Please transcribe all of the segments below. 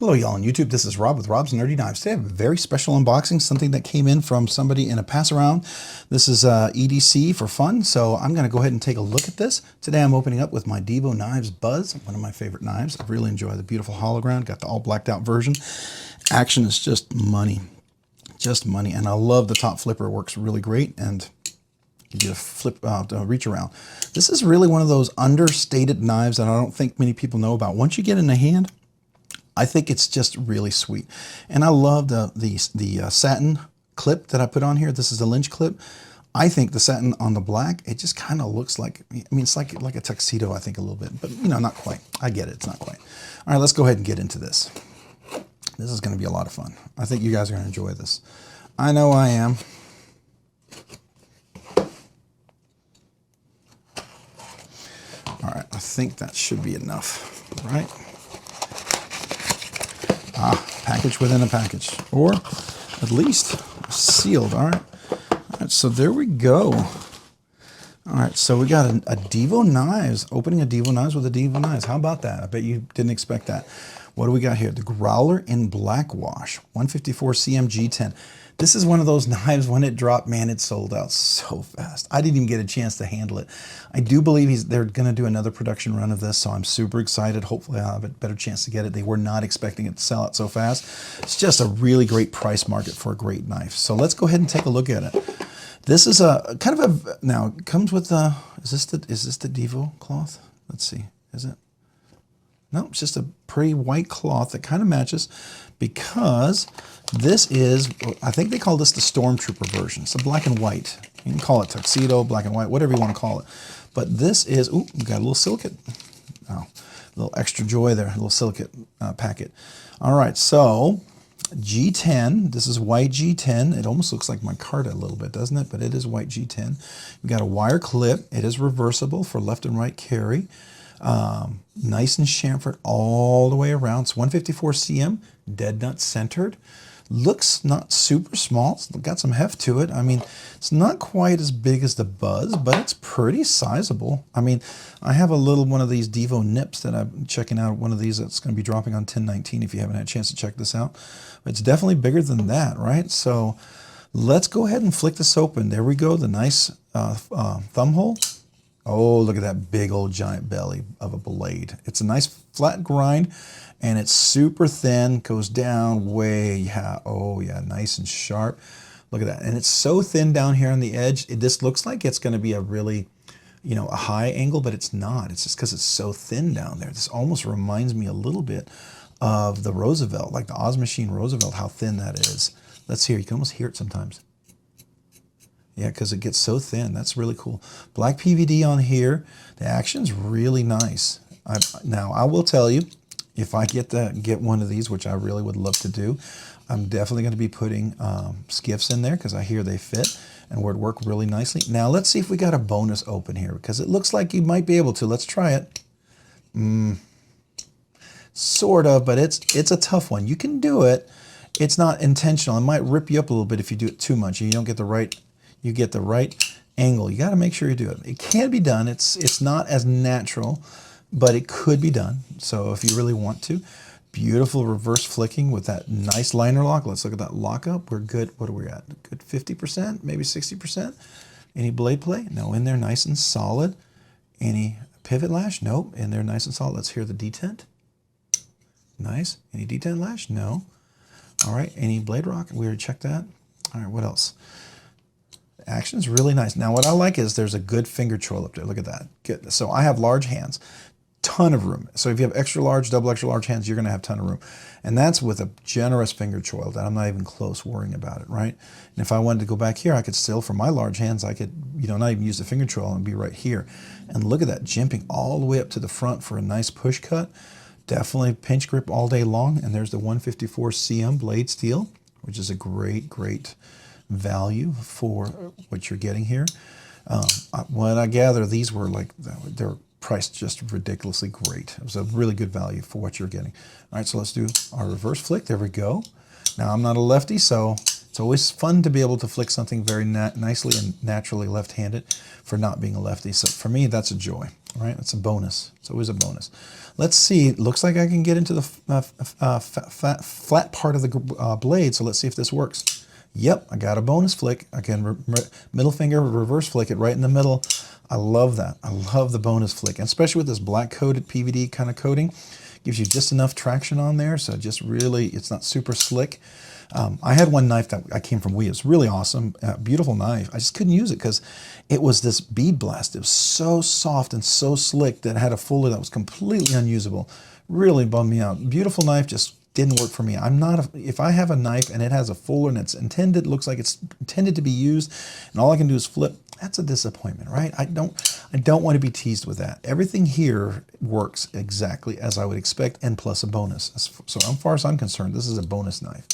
Hello, y'all on YouTube. This is Rob with Rob's Nerdy Knives. Today I have a very special unboxing, something that came in from somebody in a pass around. This is EDC for fun, so I'm going to go ahead and take a look at this. Today I'm opening up with my Divo Knives Buzz, one of my favorite knives. I really enjoy the beautiful hologram. Got the all blacked out version. Action is just money, and I love the top flipper. It works really great, and you get a flip reach around. This is really one of those understated knives that I don't think many people know about. Once you get in the hand, I think it's just really sweet. And I love the satin clip that I put on here. This is a Lynch clip. I think the satin on the black, it just kind of looks like, I mean, it's like a tuxedo, I think, a little bit, but you know, not quite. I get it, it's not quite. All right, let's go ahead and get into this. This is gonna be a lot of fun. I think you guys are gonna enjoy this. I know I am. All right, I think that should be enough, right? Package within a package, or at least sealed. All right. All right, so there we go. All right, so we got a Divo Knives, opening a Divo Knives with a Divo Knives. How about that? I bet you didn't expect that. What do we got here? The Growler in Black Wash, 154 cm G10. This is one of those knives, when it dropped, man, it sold out so fast. I didn't even get a chance to handle it. I do believe they're going to do another production run of this, so I'm super excited. Hopefully I'll have a better chance to get it. They were not expecting it to sell out so fast. It's just a really great price market for a great knife. So let's go ahead and take a look at it. This is a kind of a, now it comes with a, is this the Divo cloth? Let's see, is it? No, it's just a pretty white cloth that kind of matches, because this is, I think they call this the Stormtrooper version. It's a black and white. You can call it tuxedo, black and white, whatever you want to call it. But this is, ooh, we got a little silicate. Oh, a little extra joy there, a little silicate packet. All right, so G10, this is white G10. It almost looks like micarta a little bit, doesn't it? But it is white G10. We've got a wire clip. It is reversible for left and right carry. Nice and chamfered all the way around. It's 154 cm, dead nut centered. Looks not super small. It's got some heft to it. I mean, it's not quite as big as the Buzz, but it's pretty sizable. I mean, I have a little one of these Divo nips that I'm checking out. One of these that's going to be dropping on 1019 if you haven't had a chance to check this out. But it's definitely bigger than that, right? So let's go ahead and flick this open. There we go. The nice thumb hole. Oh, look at that big old giant belly of a blade. It's a nice flat grind, and it's super thin, goes down way, yeah, oh yeah, nice and sharp. Look at that. And it's so thin down here on the edge. This looks like it's going to be a really, you know, a high angle, but it's not. It's just because it's so thin down there. This almost reminds me a little bit of the Roosevelt, like the Oz Machine Roosevelt, how thin that is. Let's hear, you can almost hear it sometimes. Yeah, because it gets so thin. That's really cool. Black PVD on here. The action's really nice. Now, I will tell you, if I get one of these, which I really would love to do, I'm definitely going to be putting Skiffs in there, because I hear they fit and would work really nicely. Now, let's see if we got a bonus open here, because it looks like you might be able to. Let's try it. Sort of, but it's a tough one. You can do it. It's not intentional. It might rip you up a little bit if you do it too much. You don't get the right... You get the right angle. You got to make sure you do it. It can be done. It's not as natural, but it could be done. So if you really want to, beautiful reverse flicking with that nice liner lock. Let's look at that lockup. We're good. What are we at? Good 50%, maybe 60%. Any blade play? No, in there nice and solid. Any pivot lash? Nope, in there nice and solid. Let's hear the detent. Nice. Any detent lash? No. All right. Any blade rock? We already checked that. All right. What else? Action's really nice. Now, what I like is there's a good finger choil up there. Look at that. Good. So I have large hands, ton of room. So if you have extra large, double extra large hands, you're going to have a ton of room. And that's with a generous finger choil that I'm not even close worrying about it, right? And if I wanted to go back here, I could still, for my large hands, I could, you know, not even use the finger choil and be right here. And look at that, jimping all the way up to the front for a nice push cut. Definitely pinch grip all day long. And there's the 154 cm blade steel, which is a great, great value for what you're getting here. When I gather, these were like, they're priced just ridiculously great. It was a really good value for what you're getting. All right, so let's do our reverse flick. There we go. Now, I'm not a lefty, so it's always fun to be able to flick something very nicely and naturally left-handed for not being a lefty. So for me, that's a joy. right? That's a bonus. It's always a bonus. Let's see. It looks like I can get into the flat part of the blade, so let's see if this works. Yep, I got a bonus flick. I can middle finger reverse flick it right in the middle. I love that. I love the bonus flick, and especially with this black coated PVD kind of coating. Gives you just enough traction on there, so just really, it's not super slick. I had one knife that I came from Wii. It's really awesome, beautiful knife. I just couldn't use it because it was this bead blast. It was so soft and so slick that it had a fuller that was completely unusable. Really bummed me out. Beautiful knife, just didn't work for me. I'm not, if I have a knife and it has a fuller and it's intended, looks like it's intended to be used, and all I can do is flip, that's a disappointment, right? I don't want to be teased with that. Everything here works exactly as I would expect, and plus a bonus. So as far as I'm concerned, this is a bonus knife.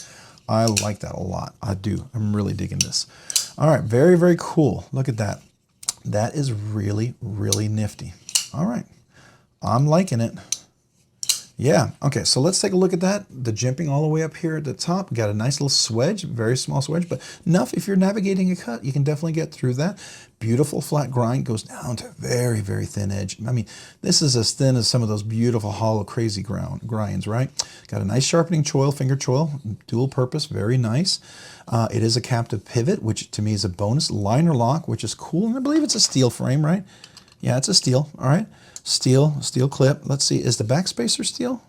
I like that a lot. I do. I'm really digging this. All right, very, very cool. Look at that. That is really, really nifty. All right, I'm liking it. Yeah, okay, so let's take a look at that. The jimping all the way up here at the top. Got a nice little swedge, very small swedge, but enough if you're navigating a cut, you can definitely get through that. Beautiful flat grind, goes down to very, very thin edge. I mean, this is as thin as some of those beautiful hollow crazy grinds, right? Got a nice sharpening choil, finger choil, dual purpose, very nice. It is a captive pivot, which to me is a bonus. Liner lock, which is cool, and I believe it's a steel frame, right? Yeah, it's a steel, all right. Steel clip. Let's see, is the backspacer steel?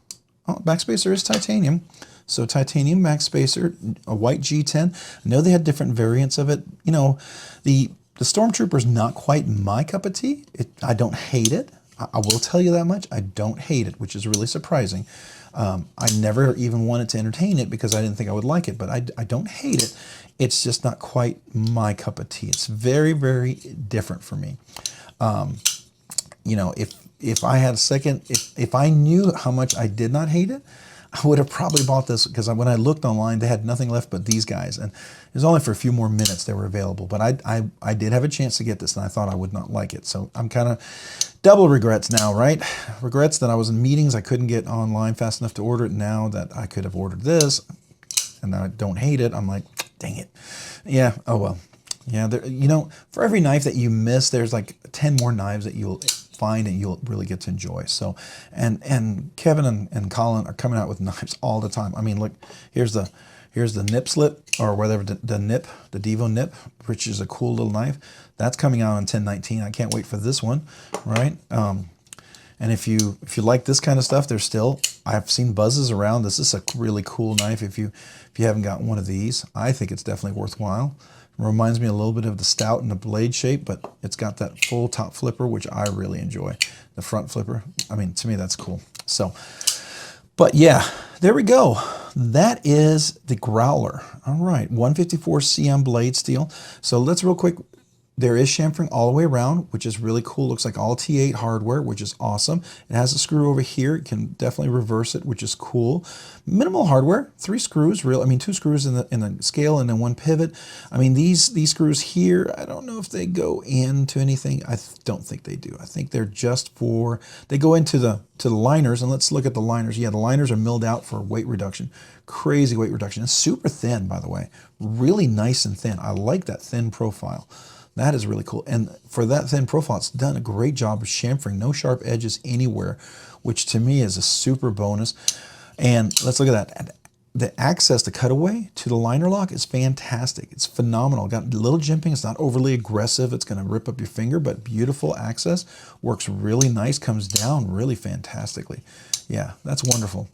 Oh, backspacer is titanium. So titanium backspacer, a white G10. I know they had different variants of it. You know, the Stormtrooper's not quite my cup of tea. I don't hate it. I will tell you that much. I don't hate it, which is really surprising. I never even wanted to entertain it because I didn't think I would like it, but I don't hate it. It's just not quite my cup of tea. It's very, very different for me. You know, if I had a second, if I knew how much I did not hate it, I would have probably bought this, because when I looked online, they had nothing left but these guys, and it was only for a few more minutes they were available. But I did have a chance to get this, and I thought I would not like it. So I'm kind of double regrets now, right? Regrets that I was in meetings, I couldn't get online fast enough to order it. Now that I could have ordered this, and I don't hate it, I'm like, dang it. Yeah, oh well. Yeah, you know, for every knife that you miss, there's like 10 more knives that you'll find and you'll really get to enjoy. So, and Kevin and Colin are coming out with knives all the time. I mean, look, here's the nip slip, or whatever, the nip, the Divo nip, which is a cool little knife. That's coming out on 10/19. I can't wait for this one, right? And if you like this kind of stuff, there's still, I've seen buzzes around. This is a really cool knife. If you haven't got one of these, I think it's definitely worthwhile. It reminds me a little bit of the stout in the blade shape, but it's got that full top flipper, which I really enjoy. The front flipper, I mean, to me, that's cool. So, but yeah, there we go. That is the Growler. All right, 154 cm blade steel. So let's real quick. There is chamfering all the way around, which is really cool. Looks like all T8 hardware, which is awesome. It has a screw over here. You can definitely reverse it, which is cool. Minimal hardware, 3 screws, 2 screws in the scale and then 1 pivot. I mean, these screws here, I don't know if they go into anything. I don't think they do. I think they're just for, they go into the liners, and let's look at the liners. Yeah, the liners are milled out for weight reduction. Crazy weight reduction. It's super thin, by the way. Really nice and thin. I like that thin profile. That is really cool. And for that thin profile, it's done a great job of chamfering. No sharp edges anywhere, which to me is a super bonus. And let's look at that. The access, the cutaway to the liner lock is fantastic. It's phenomenal. Got a little jimping. It's not overly aggressive. It's going to rip up your finger, but beautiful access. Works really nice. Comes down really fantastically. Yeah, that's wonderful.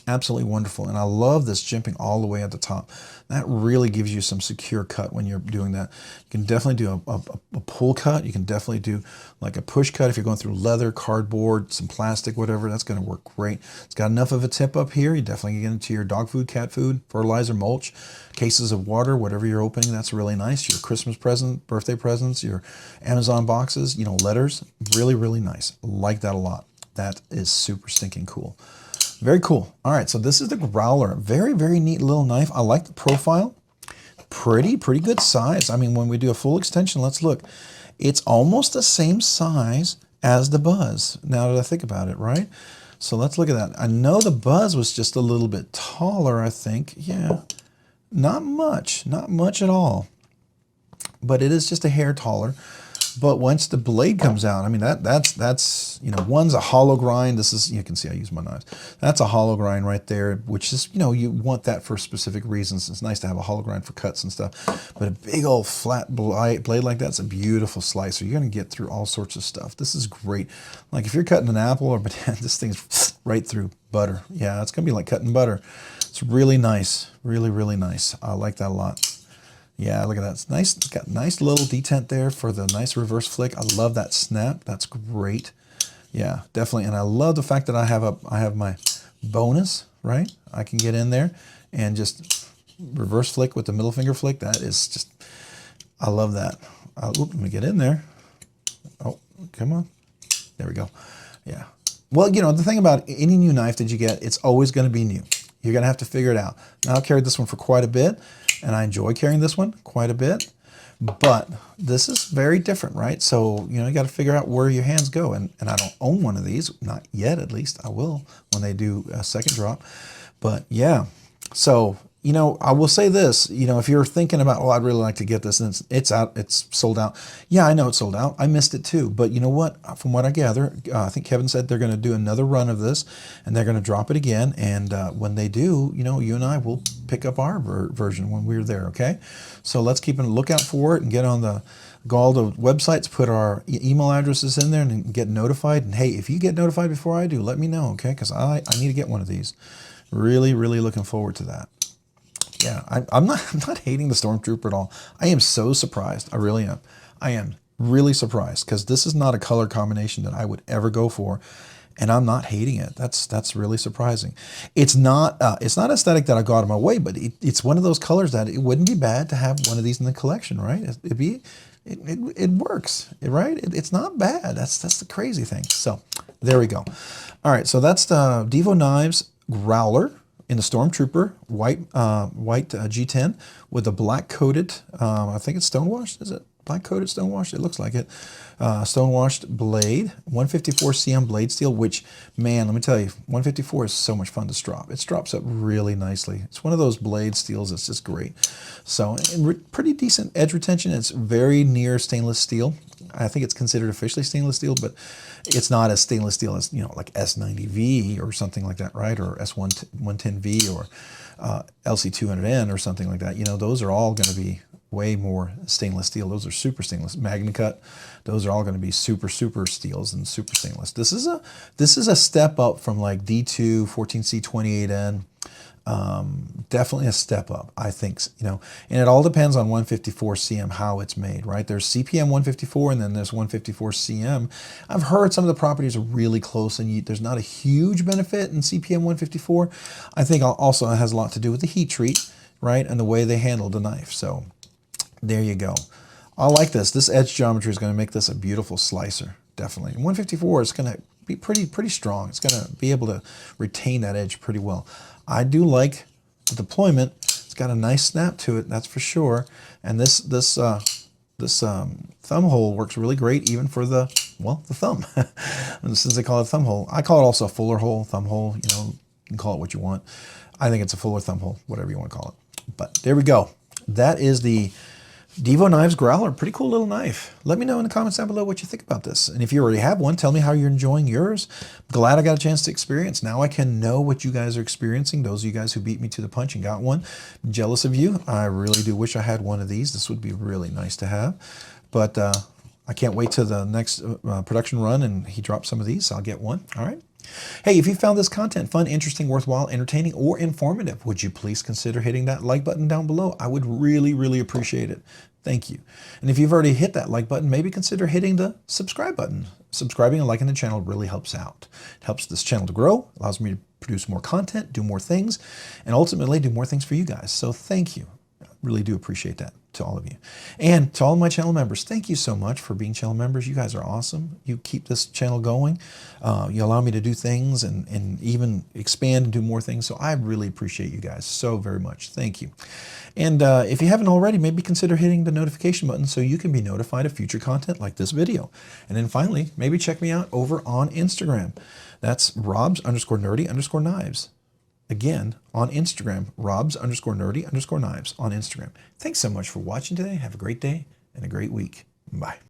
Absolutely wonderful. And I love this jimping all the way at the top. That really gives you some secure cut when you're doing that. You can definitely do a pull cut. You can definitely do like a push cut if you're going through leather, cardboard, some plastic, whatever. That's going to work great. It's got enough of a tip up here. You definitely can get into your dog food, cat food, fertilizer, mulch, cases of water, whatever you're opening. That's really nice. Your Christmas present, birthday presents, your Amazon boxes, you know, letters. Really, really nice. Like that a lot. That is super stinking cool. Very cool. All right, so this is the Growler. Very, very neat little knife. I like the profile. Pretty good size. I mean, when we do a full extension, let's look. It's almost the same size as the Buzz, now that I think about it, right? So let's look at that. I know the Buzz was just a little bit taller, I think. Yeah, not much at all. But it is just a hair taller. But once the blade comes out, I mean, that's you know, one's a hollow grind. This is, you can see I use my knives. That's a hollow grind right there, which is, you know, you want that for specific reasons. It's nice to have a hollow grind for cuts and stuff. But a big old flat blade like that's a beautiful slicer. You're going to get through all sorts of stuff. This is great. Like if you're cutting an apple or banana, this thing's right through butter. Yeah, it's going to be like cutting butter. It's really nice. Really, really nice. I like that a lot. Yeah, look at that. It's nice. It's got nice little detent there for the nice reverse flick. I love that snap. That's great. Yeah, definitely. And I love the fact that I have my bonus, right? I can get in there and just reverse flick with the middle finger flick. That is just, I love that. Let me get in there. Oh, come on. There we go. Yeah. Well, you know, the thing about any new knife that you get, it's always going to be new. You're going to have to figure it out. Now, I've carried this one for quite a bit, and I enjoy carrying this one quite a bit. But this is very different, right? So, you know, you got to figure out where your hands go. And I don't own one of these, not yet at least. I will when they do a second drop. But yeah, so, you know, I will say this, you know, if you're thinking about, oh, I'd really like to get this and it's out, it's sold out. Yeah, I know it's sold out. I missed it too. But you know what? From what I gather, I think Kevin said they're going to do another run of this and they're going to drop it again. And when they do, you know, you and I will pick up our version when we're there, okay? So let's keep a lookout for it and get on go all the websites, put our email addresses in there and get notified. And hey, if you get notified before I do, let me know, okay? Because I need to get one of these. Really, really looking forward to that. Yeah, I'm not hating the Stormtrooper at all. I am so surprised. I really am. I am really surprised because this is not a color combination that I would ever go for, and I'm not hating it. That's really surprising. It's not aesthetic that I got in my way, but it's one of those colors that it wouldn't be bad to have one of these in the collection, right? It works, right? It's not bad. That's the crazy thing. So there we go. All right, so that's the Divo Knives Growler in the Stormtrooper white G10 with a black coated, I think it's stonewashed, is it? Black coated stonewashed, it looks like it. Stonewashed blade, 154 cm blade steel, which, man, let me tell you, 154 is so much fun to strop. It strops up really nicely. It's one of those blade steels that's just great. So, and pretty decent edge retention. It's very near stainless steel. I think it's considered officially stainless steel, but it's not as stainless steel as, you know, like S90V or something like that, right? Or S110V or LC200N or something like that. You know, those are all going to be way more stainless steel. Those are super stainless. MagnaCut, those are all going to be super steels and super stainless. This is a step up from like D2, 14C28N. Definitely a step up, I think, you know, and it all depends on 154 cm, how it's made, right? There's CPM 154 and then there's 154 cm. I've heard some of the properties are really close and there's not a huge benefit in CPM 154. I think also it has a lot to do with the heat treat, right? And the way they handle the knife. So there you go. I like this. This edge geometry is going to make this a beautiful slicer, definitely. And 154 is going to be pretty strong. It's going to be able to retain that edge pretty well. I do like the deployment. It's got a nice snap to it, that's for sure. And this thumb hole works really great, even for the thumb. Since they call it a thumb hole, I call it also a fuller hole, thumb hole. You know, you can call it what you want. I think it's a fuller thumb hole, whatever you want to call it. But there we go. That is the Divo Knives Growler, pretty cool little knife. Let me know in the comments down below what you think about this. And if you already have one, tell me how you're enjoying yours. Glad I got a chance to experience. Now I can know what you guys are experiencing. Those of you guys who beat me to the punch and got one, I'm jealous of you. I really do wish I had one of these. This would be really nice to have. But I can't wait till the next production run and he drops some of these, so I'll get one. All right. Hey, if you found this content fun, interesting, worthwhile, entertaining, or informative, would you please consider hitting that like button down below? I would really appreciate it. Thank you. And if you've already hit that like button, maybe consider hitting the subscribe button. Subscribing and liking the channel really helps out. It helps this channel to grow, allows me to produce more content, do more things, and ultimately do more things for you guys. So thank you. I really do appreciate that to all of you. And to all of my channel members, thank you so much for being channel members. You guys are awesome. You keep this channel going. You allow me to do things and even expand and do more things. So I really appreciate you guys so very much. Thank you. And if you haven't already, maybe consider hitting the notification button so you can be notified of future content like this video. And then finally, maybe check me out over on Instagram. That's Robs_nerdy_knives. Again, on Instagram, Robs_nerdy_knives on Instagram. Thanks so much for watching today. Have a great day and a great week. Bye.